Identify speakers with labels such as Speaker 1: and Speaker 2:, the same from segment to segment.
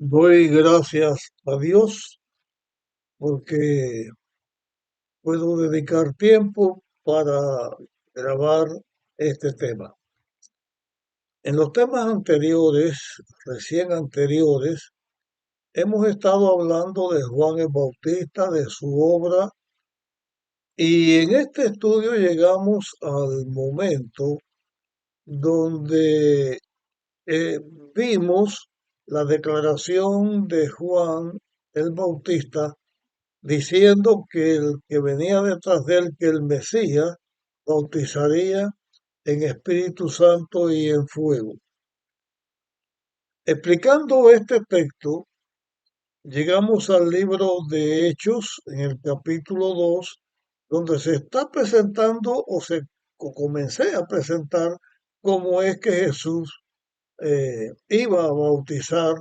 Speaker 1: Doy gracias a Dios porque puedo dedicar tiempo para grabar este tema. En los temas anteriores, recién anteriores, hemos estado hablando de Juan el Bautista, de su obra, y en este estudio llegamos al momento donde eh, vimos la declaración de Juan el Bautista diciendo que el que venía detrás de él, que el Mesías, bautizaría en Espíritu Santo y en fuego. Explicando este texto, llegamos al libro de Hechos, en el capítulo 2, donde se está presentando o comencé a presentar cómo es que Jesús iba a bautizar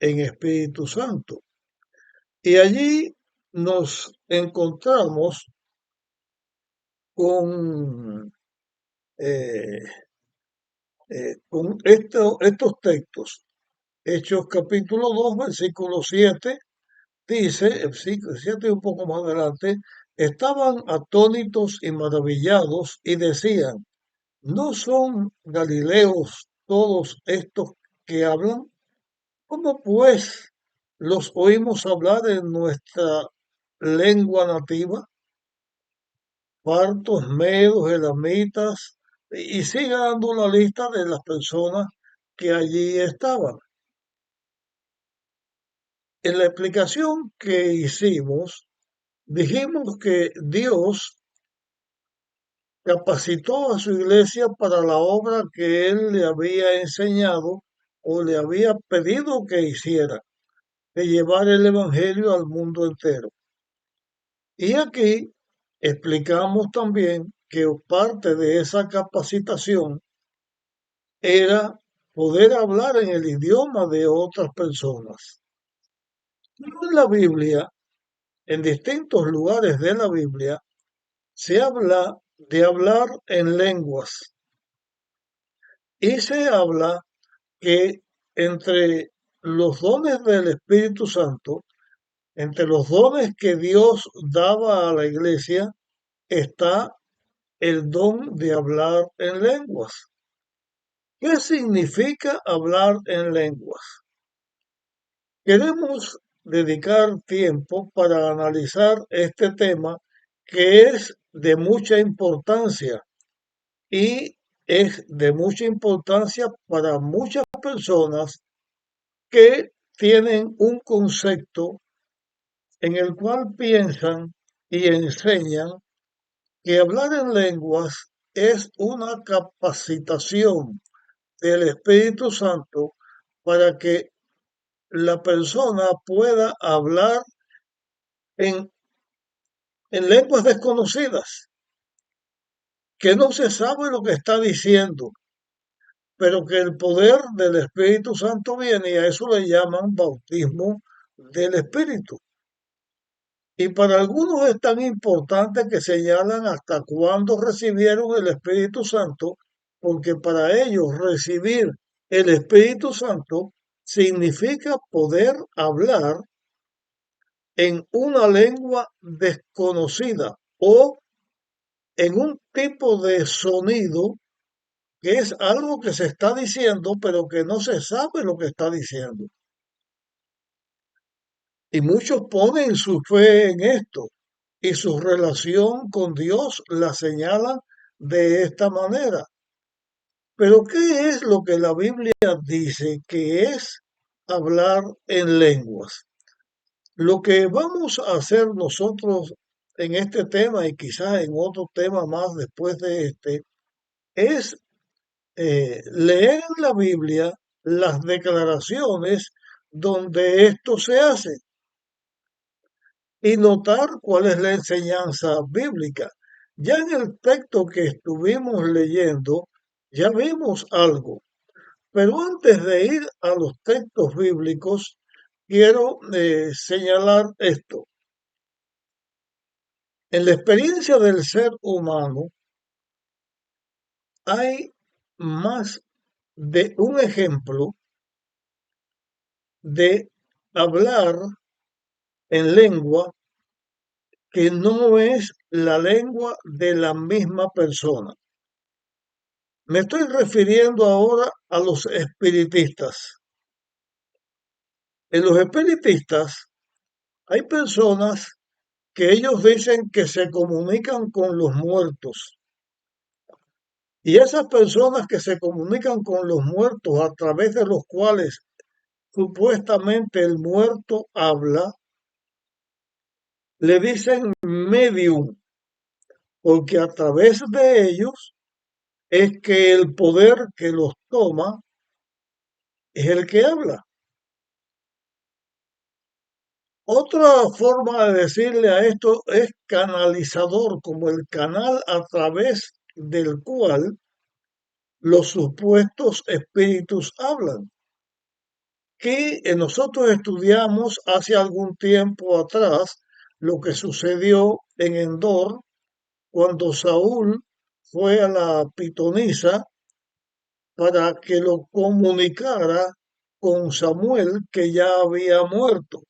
Speaker 1: en Espíritu Santo. Y allí nos encontramos con, eh, estos textos. Hechos capítulo 2 versículo 7 dice, el 7 y un poco más adelante, estaban atónitos y maravillados y decían, ¿no son galileos todos estos que hablan? ¿Cómo pues los oímos hablar en nuestra lengua nativa? Partos, medos, elamitas, y sigue dando una lista de las personas que allí estaban. En la explicación que hicimos, dijimos que Dios capacitó a su iglesia para la obra que Él le había enseñado o le había pedido que hiciera, de llevar el Evangelio al mundo entero. Y aquí explicamos también que parte de esa capacitación era poder hablar en el idioma de otras personas. Pero en la Biblia, en distintos lugares de la Biblia, se habla de hablar en lenguas y se habla que entre los dones del Espíritu Santo, entre los dones que Dios daba a la iglesia, está el don de hablar en lenguas. ¿Qué significa hablar en lenguas? Queremos dedicar tiempo para analizar este tema que es de mucha importancia y es de mucha importancia para muchas personas que tienen un concepto en el cual piensan y enseñan que hablar en lenguas es una capacitación del Espíritu Santo para que la persona pueda hablar en, en lenguas desconocidas, que no se sabe lo que está diciendo, pero que el poder del Espíritu Santo viene y a eso le llaman bautismo del Espíritu. Y para algunos es tan importante que señalan hasta cuándo recibieron el Espíritu Santo, porque para ellos recibir el Espíritu Santo significa poder hablar en una lengua desconocida o en un tipo de sonido que es algo que se está diciendo, pero que no se sabe lo que está diciendo. Y muchos ponen su fe en esto y su relación con Dios la señalan de esta manera. Pero ¿qué es lo que la Biblia dice que es hablar en lenguas? Lo que vamos a hacer nosotros en este tema y quizás en otro tema más después de este es leer en la Biblia las declaraciones donde esto se hace y notar cuál es la enseñanza bíblica. Ya en el texto que estuvimos leyendo, ya vimos algo, pero antes de ir a los textos bíblicos, quiero señalar esto. En la experiencia del ser humano hay más de un ejemplo de hablar en lengua que no es la lengua de la misma persona. Me estoy refiriendo ahora a los espiritistas. En los espiritistas hay personas que ellos dicen que se comunican con los muertos. Y esas personas que se comunican con los muertos a través de los cuales supuestamente el muerto habla, le dicen medium, porque a través de ellos es que el poder que los toma es el que habla. Otra forma de decirle a esto es canalizador, como el canal a través del cual los supuestos espíritus hablan. Que nosotros estudiamos hace algún tiempo atrás lo que sucedió en Endor cuando Saúl fue a la pitonisa para que lo comunicara con Samuel, que ya había muerto.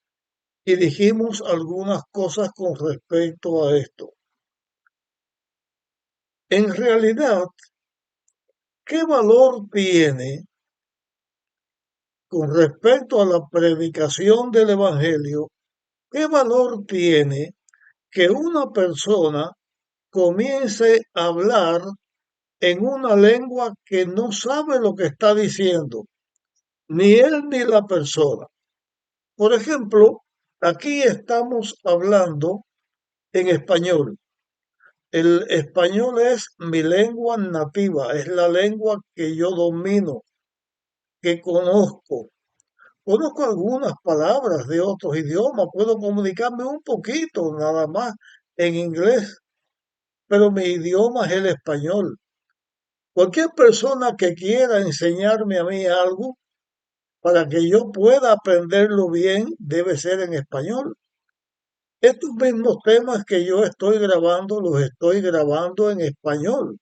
Speaker 1: Y dijimos algunas cosas con respecto a esto. En realidad, ¿qué valor tiene con respecto a la predicación del Evangelio? ¿Qué valor tiene que una persona comience a hablar en una lengua que no sabe lo que está diciendo, ni él ni la persona? Por ejemplo, aquí estamos hablando en español. El español es mi lengua nativa, es la lengua que yo domino, que conozco. Conozco algunas palabras de otros idiomas, puedo comunicarme un poquito nada más en inglés, pero mi idioma es el español. Cualquier persona que quiera enseñarme a mí algo para que yo pueda aprenderlo bien debe ser en español. Estos mismos temas que yo estoy grabando los estoy grabando en español,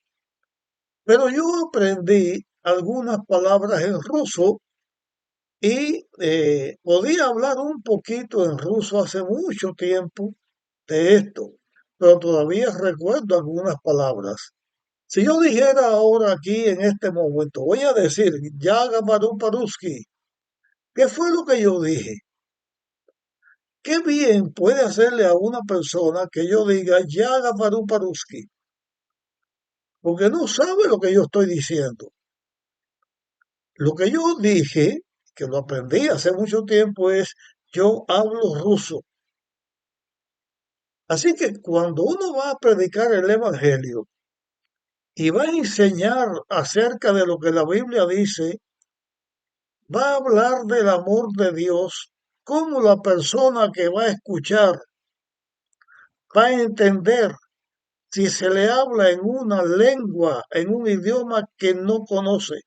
Speaker 1: pero yo aprendí algunas palabras en ruso y podía hablar un poquito en ruso hace mucho tiempo de esto, pero todavía recuerdo algunas palabras. Si yo dijera ahora aquí en este momento, voy a decir Yaga Baru Paruski, ¿qué fue lo que yo dije? ¿Qué bien puede hacerle a una persona que yo diga Yaga Baru Paruski? Porque no sabe lo que yo estoy diciendo. Lo que yo dije, que lo aprendí hace mucho tiempo, es yo hablo ruso. Así que cuando uno va a predicar el Evangelio y va a enseñar acerca de lo que la Biblia dice, va a hablar del amor de Dios, cómo la persona que va a escuchar va a entender si se le habla en una lengua, en un idioma que no conoce.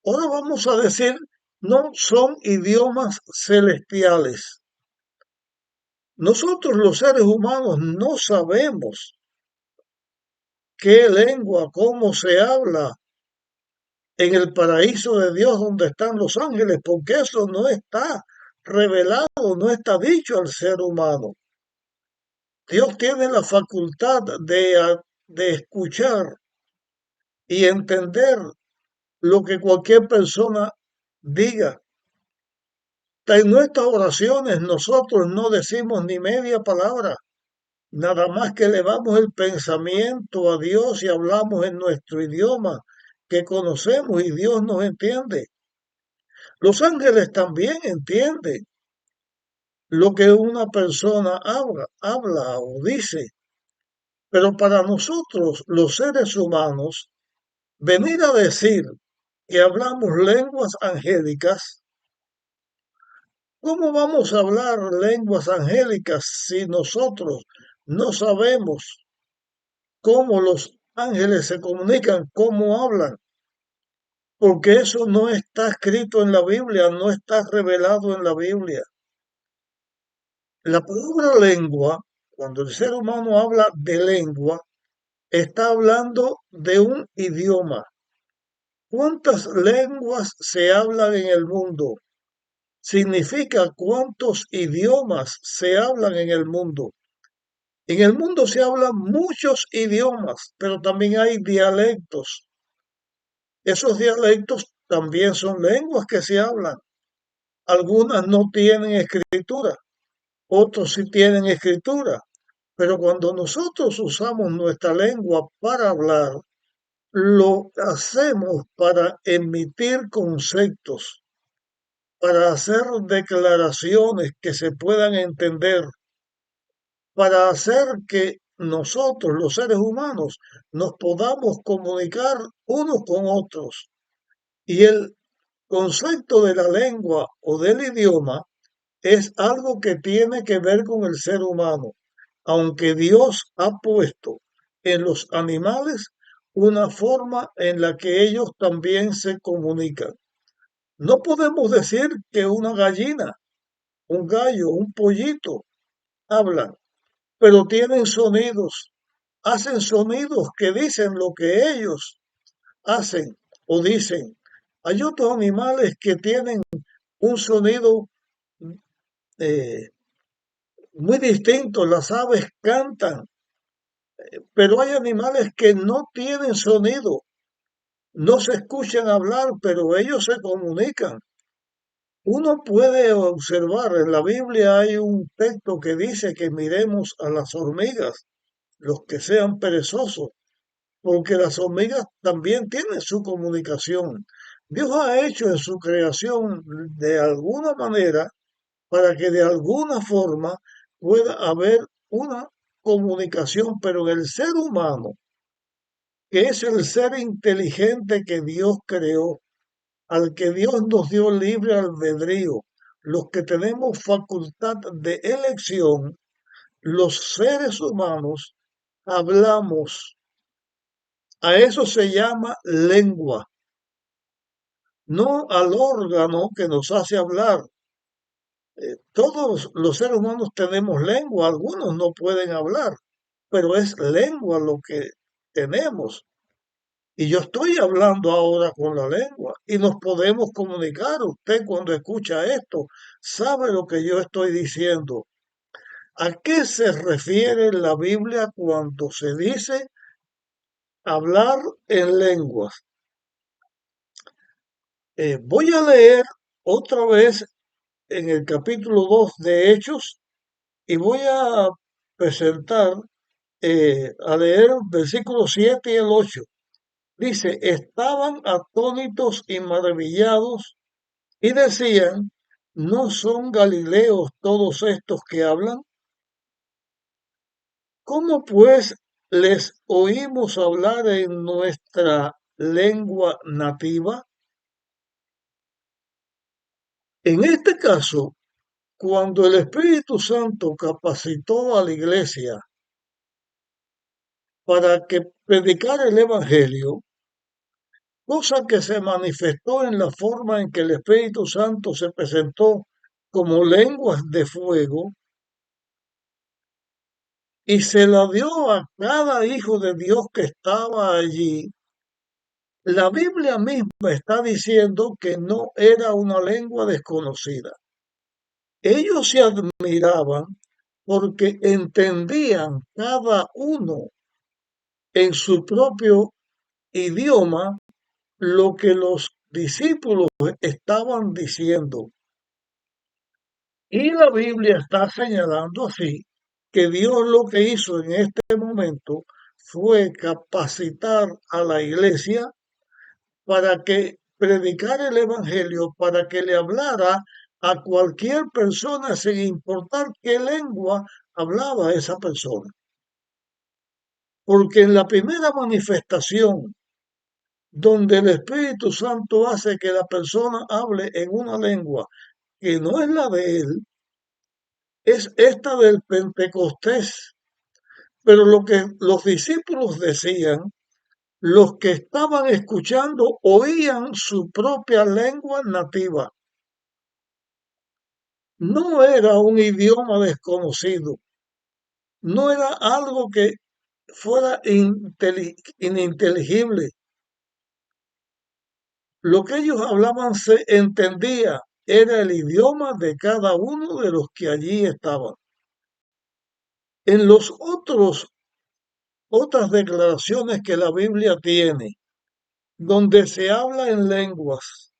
Speaker 1: Ahora vamos a decir, no son idiomas celestiales. Nosotros los seres humanos no sabemos qué lengua, cómo se habla en el paraíso de Dios donde están los ángeles, porque eso no está revelado, no está dicho al ser humano. Dios tiene la facultad de escuchar y entender lo que cualquier persona diga. En nuestras oraciones nosotros no decimos ni media palabra, nada más que elevamos el pensamiento a Dios y hablamos en nuestro idioma que conocemos y Dios nos entiende. Los ángeles también entienden lo que una persona habla o dice, pero para nosotros, los seres humanos, venir a decir que hablamos lenguas angélicas, ¿cómo vamos a hablar lenguas angélicas si nosotros no sabemos cómo los ángeles se comunican, cómo hablan? Porque eso no está escrito en la Biblia, no está revelado en la Biblia. La palabra lengua, cuando el ser humano habla de lengua, está hablando de un idioma. ¿Cuántas lenguas se hablan en el mundo? significa cuántos idiomas se hablan en el mundo. En el mundo se hablan muchos idiomas, pero también hay dialectos. Esos dialectos también son lenguas que se hablan. Algunas no tienen escritura, otros sí tienen escritura. Pero cuando nosotros usamos nuestra lengua para hablar, lo hacemos para emitir conceptos, para hacer declaraciones que se puedan entender, para hacer que nosotros, los seres humanos, nos podamos comunicar unos con otros. Y el concepto de la lengua o del idioma es algo que tiene que ver con el ser humano, aunque Dios ha puesto en los animales una forma en la que ellos también se comunican. No podemos decir que una gallina, un gallo, un pollito hablan, pero tienen sonidos, hacen sonidos que dicen lo que ellos hacen o dicen. Hay otros animales que tienen un sonido eh, muy distinto. Las aves cantan, pero hay animales que no tienen sonido, no se escuchan hablar, pero ellos se comunican. Uno puede observar, en la Biblia hay un texto que dice que miremos a las hormigas, los que sean perezosos, porque las hormigas también tienen su comunicación. Dios ha hecho en su creación de alguna manera para que de alguna forma pueda haber una comunicación, pero en el ser humano, que es el ser inteligente que Dios creó, al que Dios nos dio libre albedrío, los que tenemos facultad de elección, los seres humanos hablamos. A eso se llama lengua, no al órgano que nos hace hablar. Todos los seres humanos tenemos lengua, algunos no pueden hablar, pero es lengua lo que tenemos. Y yo estoy hablando ahora con la lengua y nos podemos comunicar. Usted cuando escucha esto sabe lo que yo estoy diciendo. ¿A qué se refiere la Biblia cuando se dice hablar en lenguas? Voy a leer otra vez en el capítulo 2 de Hechos y voy a presentar, a leer versículos 7 y el 8. Dice, estaban atónitos y maravillados y decían, ¿no son galileos todos estos que hablan? ¿Cómo pues les oímos hablar en nuestra lengua nativa? En este caso, cuando el Espíritu Santo capacitó a la iglesia para que predicara el Evangelio, cosa que se manifestó en la forma en que el Espíritu Santo se presentó como lenguas de fuego, y se la dio a cada hijo de Dios que estaba allí. La Biblia misma está diciendo que no era una lengua desconocida. Ellos se admiraban porque entendían cada uno en su propio idioma lo que los discípulos estaban diciendo. Y la Biblia está señalando así que Dios lo que hizo en este momento fue capacitar a la iglesia para que predicara el Evangelio, para que le hablara a cualquier persona sin importar qué lengua hablaba esa persona. Porque en la primera manifestación, donde el Espíritu Santo hace que la persona hable en una lengua que no es la de él, es esta del Pentecostés. Pero lo que los discípulos decían, los que estaban escuchando oían su propia lengua nativa. No era un idioma desconocido, no era algo que fuera ininteligible. Lo que ellos hablaban se entendía era el idioma de cada uno de los que allí estaban. En los otras declaraciones que la Biblia tiene, donde se habla en lenguas,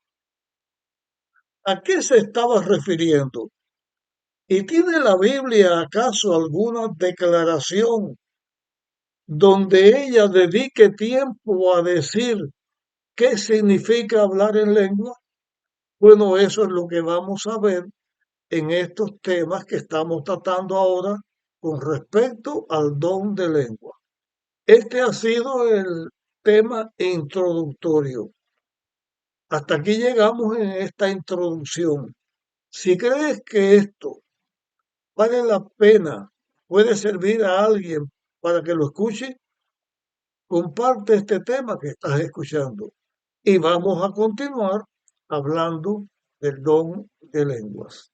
Speaker 1: ¿a qué se estaba refiriendo? ¿Y tiene la Biblia acaso alguna declaración donde ella dedique tiempo a decir qué significa hablar en lengua? Bueno, eso es lo que vamos a ver en estos temas que estamos tratando ahora con respecto al don de lengua. Este ha sido el tema introductorio. Hasta aquí llegamos en esta introducción. Si crees que esto vale la pena, puede servir a alguien para que lo escuche, comparte este tema que estás escuchando y vamos a continuar hablando del don de lenguas.